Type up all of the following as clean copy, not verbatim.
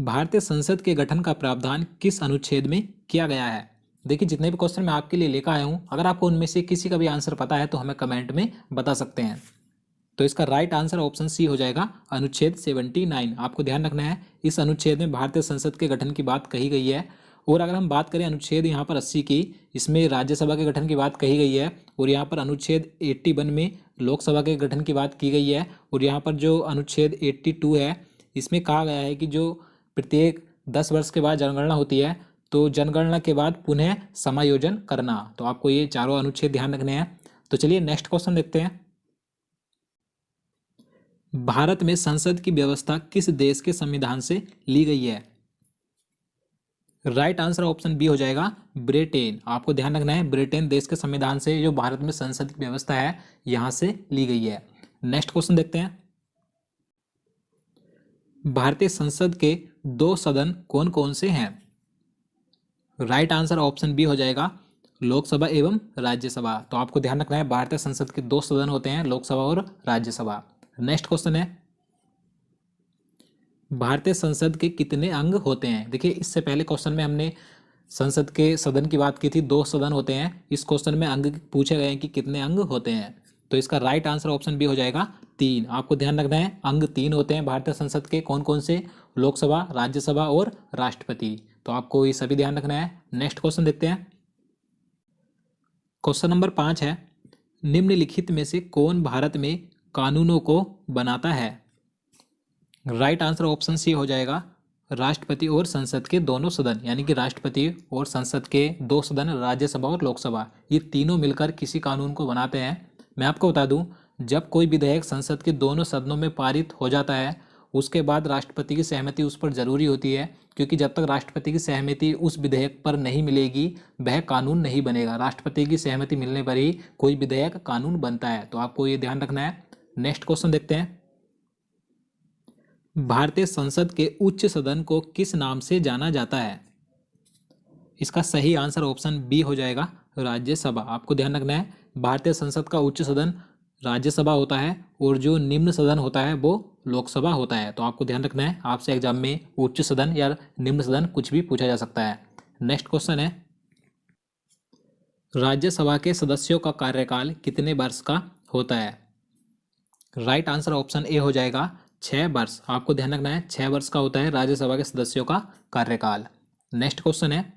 भारतीय संसद के गठन का प्रावधान किस अनुच्छेद में किया गया है? देखिए, जितने भी क्वेश्चन मैं आपके लिए लेकर आया हूँ, अगर आपको उनमें से किसी का भी आंसर पता है तो हमें कमेंट में बता सकते हैं। तो इसका राइट आंसर ऑप्शन सी हो जाएगा, अनुच्छेद 79। आपको ध्यान रखना है, इस अनुच्छेद में भारतीय संसद के गठन की बात कही गई है। और अगर हम बात करें अनुच्छेद यहाँ पर 80 की, इसमें राज्यसभा के गठन की बात कही गई है। और यहाँ पर अनुच्छेद 81 में लोकसभा के गठन की बात की गई है। और यहाँ पर जो अनुच्छेद 82 है, इसमें कहा गया है कि जो प्रत्येक 10 वर्ष के बाद जनगणना होती है, तो जनगणना के बाद पुनः समायोजन करना। तो आपको ये चारों अनुच्छेद ध्यान रखने हैं। तो चलिए नेक्स्ट क्वेश्चन देखते हैं। भारत में संसद की व्यवस्था किस देश के संविधान से ली गई है? राइट आंसर ऑप्शन बी हो जाएगा, ब्रिटेन। आपको ध्यान रखना है, ब्रिटेन देश के संविधान से जो भारत में संसद की व्यवस्था है यहां से ली गई है। नेक्स्ट क्वेश्चन देखते हैं। भारतीय संसद के दो सदन कौन कौन से हैं? राइट आंसर ऑप्शन बी हो जाएगा, लोकसभा एवं राज्यसभा। तो आपको ध्यान रखना है, भारतीय संसद के दो सदन होते हैं, लोकसभा और राज्यसभा। नेक्स्ट क्वेश्चन है, भारतीय संसद के कितने अंग होते हैं? देखिए, इससे पहले क्वेश्चन में हमने संसद के सदन की बात की थी, दो सदन होते हैं। इस क्वेश्चन में अंग पूछे गए हैं कि कितने अंग होते हैं। तो इसका राइट आंसर ऑप्शन बी हो जाएगा, 3। आपको ध्यान रखना है, अंग 3 होते हैं भारतीय संसद के। कौन कौन से? लोकसभा, राज्यसभा और राष्ट्रपति। तो आपको ये सभी ध्यान रखना है। नेक्स्ट क्वेश्चन देखते हैं। क्वेश्चन नंबर 5 है, निम्नलिखित में से कौन भारत में कानूनों को बनाता है? राइट आंसर ऑप्शन सी हो जाएगा, राष्ट्रपति और संसद के दोनों सदन, यानी कि राष्ट्रपति और संसद के दो सदन, राज्यसभा और लोकसभा, ये तीनों मिलकर किसी कानून को बनाते हैं। मैं आपको बता दूं, जब कोई विधेयक संसद के दोनों सदनों में पारित हो जाता है, उसके बाद राष्ट्रपति की सहमति उस पर जरूरी होती है, क्योंकि जब तक राष्ट्रपति की सहमति उस विधेयक पर नहीं मिलेगी वह कानून नहीं बनेगा। राष्ट्रपति की सहमति मिलने पर ही कोई विधेयक कानून बनता है। तो आपको ये ध्यान रखना है। नेक्स्ट क्वेश्चन देखते हैं। भारतीय संसद के उच्च सदन को किस नाम से जाना जाता है? इसका सही आंसर ऑप्शन बी हो जाएगा, राज्यसभा। आपको ध्यान रखना है, भारतीय संसद का उच्च सदन राज्यसभा होता है और जो निम्न सदन होता है वो लोकसभा होता है। तो आपको ध्यान रखना है, आपसे एग्जाम में उच्च सदन या निम्न सदन कुछ भी पूछा जा सकता है। नेक्स्ट क्वेश्चन है, राज्यसभा के सदस्यों का कार्यकाल कितने वर्ष का होता है? राइट आंसर ऑप्शन ए हो जाएगा, 6 वर्ष। आपको ध्यान रखना है, 6 वर्ष का होता है राज्यसभा के सदस्यों का कार्यकाल। नेक्स्ट क्वेश्चन है,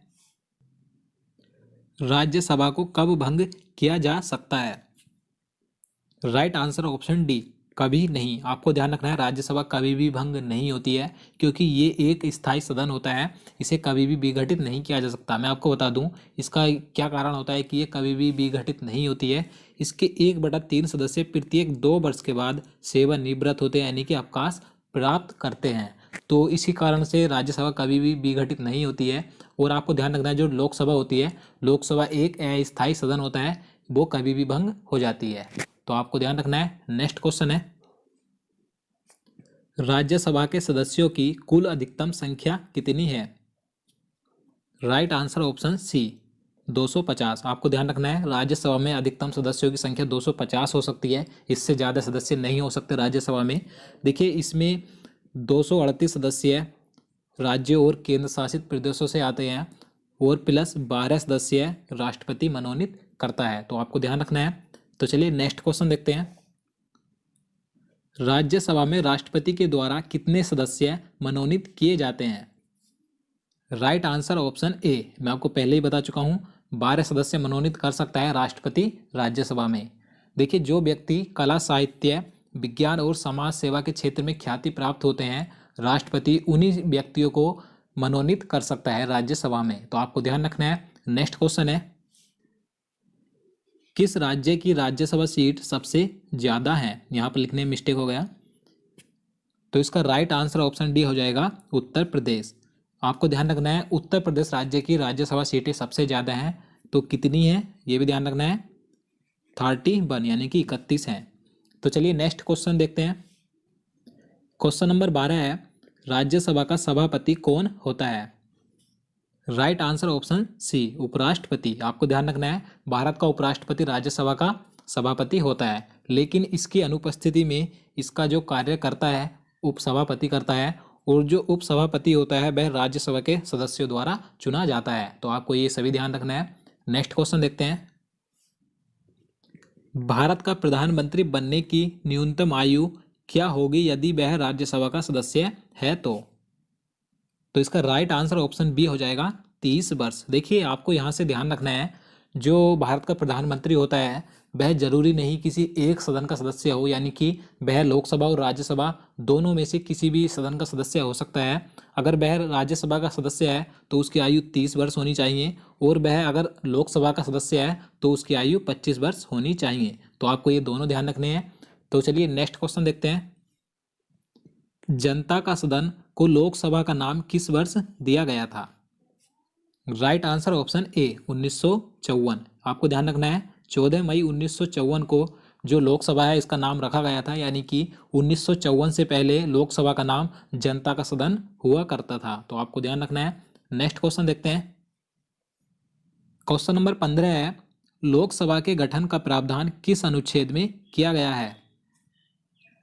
राज्यसभा को कब भंग किया जा सकता है? राइट आंसर ऑप्शन डी, कभी नहीं। आपको ध्यान रखना है, राज्यसभा कभी भी भंग नहीं होती है, क्योंकि ये एक स्थायी सदन होता है, इसे कभी भी विघटित नहीं किया जा सकता। मैं आपको बता दूं इसका क्या कारण होता है कि ये कभी भी विघटित नहीं होती है। इसके 1/3 सदस्य प्रत्येक 2 वर्ष के बाद सेवानिवृत्त होते हैं, यानी कि अवकाश प्राप्त करते हैं। तो इसी कारण से राज्यसभा कभी भी विघटित नहीं होती है। और आपको ध्यान रखना है, जो लोकसभा होती है, लोकसभा एक अस्थायी सदन होता है, वो कभी भी भंग हो जाती है। तो आपको ध्यान रखना है। नेक्स्ट क्वेश्चन है, राज्यसभा के सदस्यों की कुल अधिकतम संख्या कितनी है? Right answer option C, 250। आपको ध्यान रखना है, राज्यसभा में अधिकतम सदस्यों की संख्या 250 हो सकती है, इससे ज़्यादा सदस्य नहीं हो सकते राज्यसभा में। देखिए, इसमें 238 सदस्य राज्यों और केंद्र शासित प्रदेशों से आते हैं और प्लस 12 सदस्य राष्ट्रपति मनोनीत करता है। तो आपको ध्यान रखना है। तो चलिए नेक्स्ट क्वेश्चन देखते हैं। राज्यसभा में राष्ट्रपति के द्वारा कितने सदस्य मनोनीत किए जाते हैं? राइट आंसर ऑप्शन ए, मैं आपको पहले ही बता चुका हूं, 12 सदस्य मनोनीत कर सकता है राष्ट्रपति राज्यसभा में। देखिए, जो व्यक्ति कला, साहित्य, विज्ञान और समाज सेवा के क्षेत्र में ख्याति प्राप्त होते हैं, राष्ट्रपति उन्हीं व्यक्तियों को मनोनीत कर सकता है राज्यसभा में। तो आपको ध्यान रखना है। नेक्स्ट क्वेश्चन है, किस राज्य की राज्यसभा सीट सबसे ज्यादा है? यहाँ पर लिखने में मिस्टेक हो गया। तो इसका राइट आंसर ऑप्शन डी हो जाएगा, उत्तर प्रदेश। आपको ध्यान रखना है, उत्तर प्रदेश राज्य की राज्यसभा सीटें सबसे ज़्यादा हैं। तो कितनी है ये भी ध्यान रखना है, 31, यानी कि 31 हैं। तो चलिए नेक्स्ट क्वेश्चन देखते हैं। क्वेश्चन नंबर 12 है, राज्यसभा का सभापति कौन होता है? राइट आंसर ऑप्शन सी, उपराष्ट्रपति। आपको ध्यान रखना है, भारत का उपराष्ट्रपति राज्यसभा का सभापति होता है, लेकिन इसकी अनुपस्थिति में इसका जो कार्य करता है उपसभापति करता है, और जो उपसभापति होता है वह राज्यसभा के सदस्यों द्वारा चुना जाता है। तो आपको ये सभी ध्यान रखना है। नेक्स्ट क्वेश्चन देखते हैं। भारत का प्रधानमंत्री बनने की न्यूनतम आयु क्या होगी यदि वह राज्यसभा का सदस्य है तो इसका राइट आंसर ऑप्शन बी हो जाएगा 30 वर्ष। देखिए आपको यहाँ से ध्यान रखना है, जो भारत का प्रधानमंत्री होता है वह जरूरी नहीं किसी एक सदन का सदस्य हो, यानी कि वह लोकसभा और राज्यसभा दोनों में से किसी भी सदन का सदस्य हो सकता है। अगर वह राज्यसभा का सदस्य है तो उसकी आयु 30 वर्ष होनी चाहिए, और वह अगर लोकसभा का सदस्य है तो उसकी आयु 25 वर्ष होनी चाहिए। तो आपको ये दोनों ध्यान रखने हैं। तो चलिए नेक्स्ट क्वेश्चन देखते हैं। जनता का सदन को लोकसभा का नाम किस वर्ष दिया गया था? Right answer option A 1954। आपको ध्यान रखना है 14 मई 1954 को जो लोकसभा है इसका नाम रखा गया था, यानी कि 1954 से पहले लोकसभा का नाम जनता का सदन हुआ करता था। तो आपको ध्यान रखना है। नेक्स्ट क्वेश्चन देखते हैं। क्वेश्चन नंबर 15 है, लोकसभा के गठन का प्रावधान किस अनुच्छेद में किया गया है?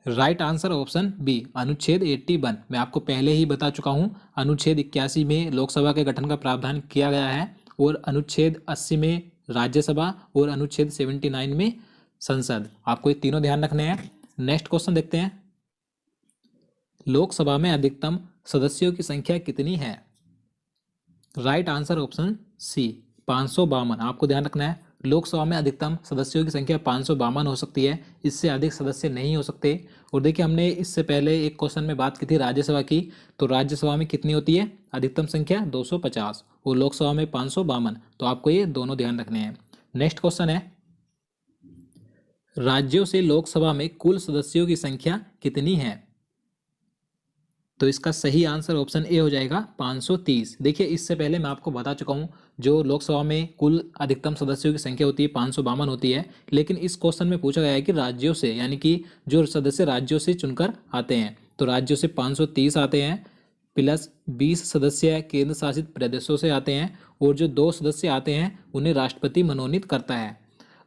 राइट आंसर ऑप्शन बी अनुच्छेद 81। मैं आपको पहले ही बता चुका हूं, अनुच्छेद 81 में लोकसभा के गठन का प्रावधान किया गया है, और अनुच्छेद 80 में राज्यसभा, और अनुच्छेद 79 में संसद। आपको ये तीनों ध्यान रखने हैं। नेक्स्ट क्वेश्चन देखते हैं। लोकसभा में अधिकतम सदस्यों की संख्या कितनी है? Right answer option C 552। आपको ध्यान रखना है लोकसभा में अधिकतम सदस्यों की संख्या 552 हो सकती है, इससे अधिक सदस्य नहीं हो सकते। और देखिए हमने इससे पहले एक क्वेश्चन में बात की थी राज्यसभा की, तो राज्यसभा में कितनी होती है अधिकतम संख्या? 250, और लोकसभा में 552। तो आपको ये दोनों ध्यान रखने हैं। नेक्स्ट क्वेश्चन है, राज्यों से लोकसभा में कुल सदस्यों की संख्या कितनी है? तो इसका सही आंसर ऑप्शन ए हो जाएगा 530। देखिए इससे पहले मैं आपको बता चुका हूँ, जो लोकसभा में कुल अधिकतम सदस्यों की संख्या होती है 552 होती है, लेकिन इस क्वेश्चन में पूछा गया है कि राज्यों से, यानी कि जो सदस्य राज्यों से चुनकर आते हैं, तो राज्यों से 530 आते हैं, प्लस 20 सदस्य केंद्र शासित प्रदेशों से आते हैं, और जो 2 सदस्य आते हैं उन्हें राष्ट्रपति मनोनीत करता है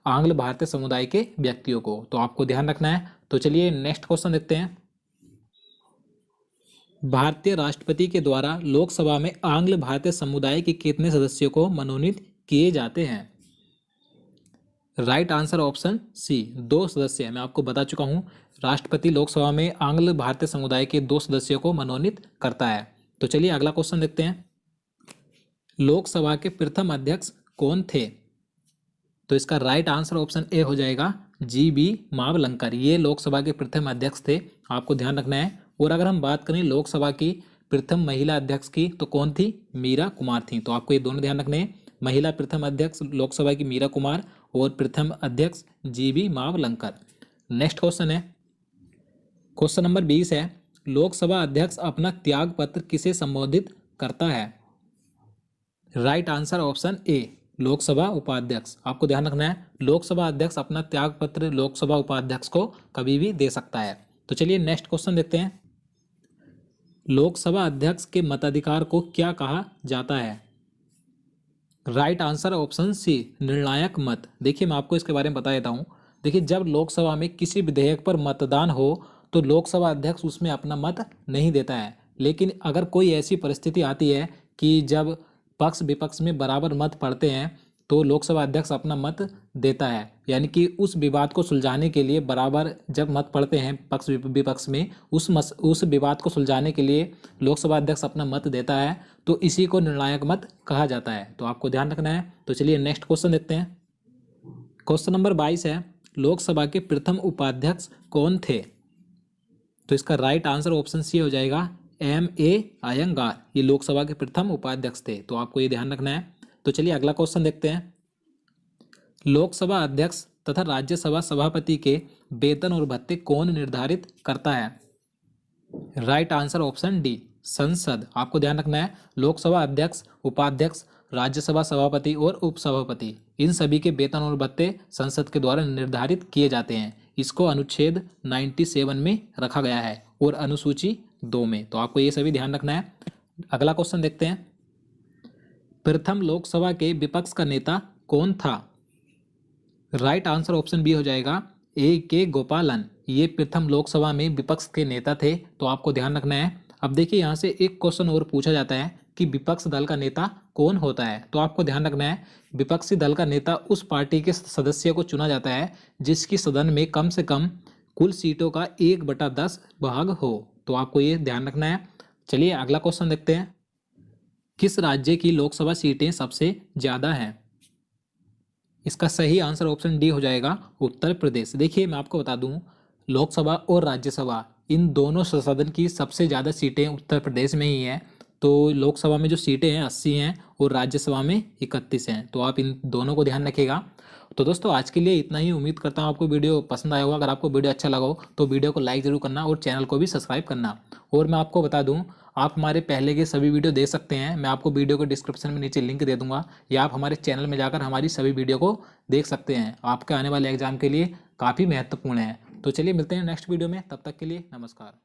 आंग्ल भारतीय समुदाय के व्यक्तियों को। तो आपको ध्यान रखना है। तो चलिए नेक्स्ट क्वेश्चन देखते हैं। भारतीय राष्ट्रपति के द्वारा लोकसभा में आंग्ल भारतीय समुदाय के कितने सदस्यों को मनोनीत किए जाते हैं? राइट आंसर ऑप्शन सी 2 सदस्य। मैं आपको बता चुका हूं, राष्ट्रपति लोकसभा में आंग्ल भारतीय समुदाय के 2 सदस्यों को मनोनीत करता है। तो चलिए अगला क्वेश्चन देखते हैं। लोकसभा के प्रथम अध्यक्ष कौन थे? तो इसका राइट आंसर ऑप्शन ए हो जाएगा GB मावलंकर। ये लोकसभा के प्रथम अध्यक्ष थे, आपको ध्यान रखना है। और अगर हम बात करें लोकसभा की प्रथम महिला अध्यक्ष की तो कौन थी? मीरा कुमार थी। तो आपको ये दोनों ध्यान रखने हैं, महिला प्रथम अध्यक्ष लोकसभा की मीरा कुमार, और प्रथम अध्यक्ष GB मावलंकर। नेक्स्ट क्वेश्चन है, क्वेश्चन नंबर 20 है, लोकसभा अध्यक्ष अपना त्याग पत्र किसे संबोधित करता है? Right answer option A Lok Sabha उपाध्यक्ष। आपको ध्यान रखना है लोकसभा अध्यक्ष अपना त्याग पत्र लोकसभा उपाध्यक्ष को कभी भी दे सकता है। तो चलिए नेक्स्ट क्वेश्चन देखते हैं। लोकसभा अध्यक्ष के मताधिकार को क्या कहा जाता है? राइट आंसर ऑप्शन सी निर्णायक मत। देखिए मैं आपको इसके बारे में बता देता हूँ। देखिए जब लोकसभा में किसी विधेयक पर मतदान हो तो लोकसभा अध्यक्ष उसमें अपना मत नहीं देता है, लेकिन अगर कोई ऐसी परिस्थिति आती है कि जब पक्ष विपक्ष में बराबर मत पड़ते हैं तो लोकसभा अध्यक्ष अपना मत देता है, यानी कि उस विवाद को सुलझाने के लिए बराबर जब मत पड़ते हैं पक्ष विपक्ष में, उस विवाद को सुलझाने के लिए लोकसभा अध्यक्ष अपना मत देता है, तो इसी को निर्णायक मत कहा जाता है। तो आपको ध्यान रखना है। तो चलिए नेक्स्ट क्वेश्चन देखते हैं। क्वेश्चन नंबर 22 है, लोकसभा के प्रथम उपाध्यक्ष कौन थे? तो इसका राइट आंसर ऑप्शन सी हो जाएगा MA अयंगार। ये लोकसभा के प्रथम उपाध्यक्ष थे। तो आपको ये ध्यान रखना है। तो चलिए अगला क्वेश्चन देखते हैं। लोकसभा अध्यक्ष तथा राज्यसभा सभापति के वेतन और भत्ते कौन निर्धारित करता है? राइट आंसर ऑप्शन डी संसद। आपको ध्यान रखना है लोकसभा अध्यक्ष, उपाध्यक्ष, राज्यसभा सभापति और उपसभापति, इन सभी के वेतन और भत्ते संसद के द्वारा निर्धारित किए जाते हैं। इसको अनुच्छेद 97 में रखा गया है और अनुसूची 2 में। तो आपको ये सभी ध्यान रखना है। अगला क्वेश्चन देखते हैं। प्रथम लोकसभा के विपक्ष का नेता कौन था? राइट आंसर ऑप्शन बी हो जाएगा AK गोपालन। ये प्रथम लोकसभा में विपक्ष के नेता थे। तो आपको ध्यान रखना है अब देखिए यहाँ से एक क्वेश्चन और पूछा जाता है कि विपक्ष दल का नेता कौन होता है। तो आपको ध्यान रखना है, विपक्षी दल का नेता उस पार्टी के सदस्य को चुना जाता है जिसकी सदन में कम से कम कुल सीटों का 1/10 भाग हो। तो आपको ये ध्यान रखना है। चलिए अगला क्वेश्चन देखते हैं। किस राज्य की लोकसभा सीटें सबसे ज़्यादा हैं? इसका सही आंसर ऑप्शन डी हो जाएगा, उत्तर प्रदेश। देखिए मैं आपको बता दूं, लोकसभा और राज्यसभा इन दोनों सदन की सबसे ज़्यादा सीटें उत्तर प्रदेश में ही हैं। तो लोकसभा में जो सीटें हैं 80 हैं और राज्यसभा में 31 हैं। तो आप इन दोनों को ध्यान रखिएगा। तो दोस्तों आज के लिए इतना ही। उम्मीद करता हूँ आपको वीडियो पसंद आया होगा। अगर आपको वीडियो अच्छा लगा हो तो वीडियो को लाइक ज़रूर करना और चैनल को भी सब्सक्राइब करना। और मैं आपको बता दूं, आप हमारे पहले के सभी वीडियो देख सकते हैं। मैं आपको वीडियो को डिस्क्रिप्शन में नीचे लिंक दे दूंगा, या आप हमारे चैनल में जाकर हमारी सभी वीडियो को देख सकते हैं। आपके आने वाले एग्जाम के लिए काफ़ी महत्वपूर्ण है। तो चलिए मिलते हैं नेक्स्ट वीडियो में, तब तक के लिए नमस्कार।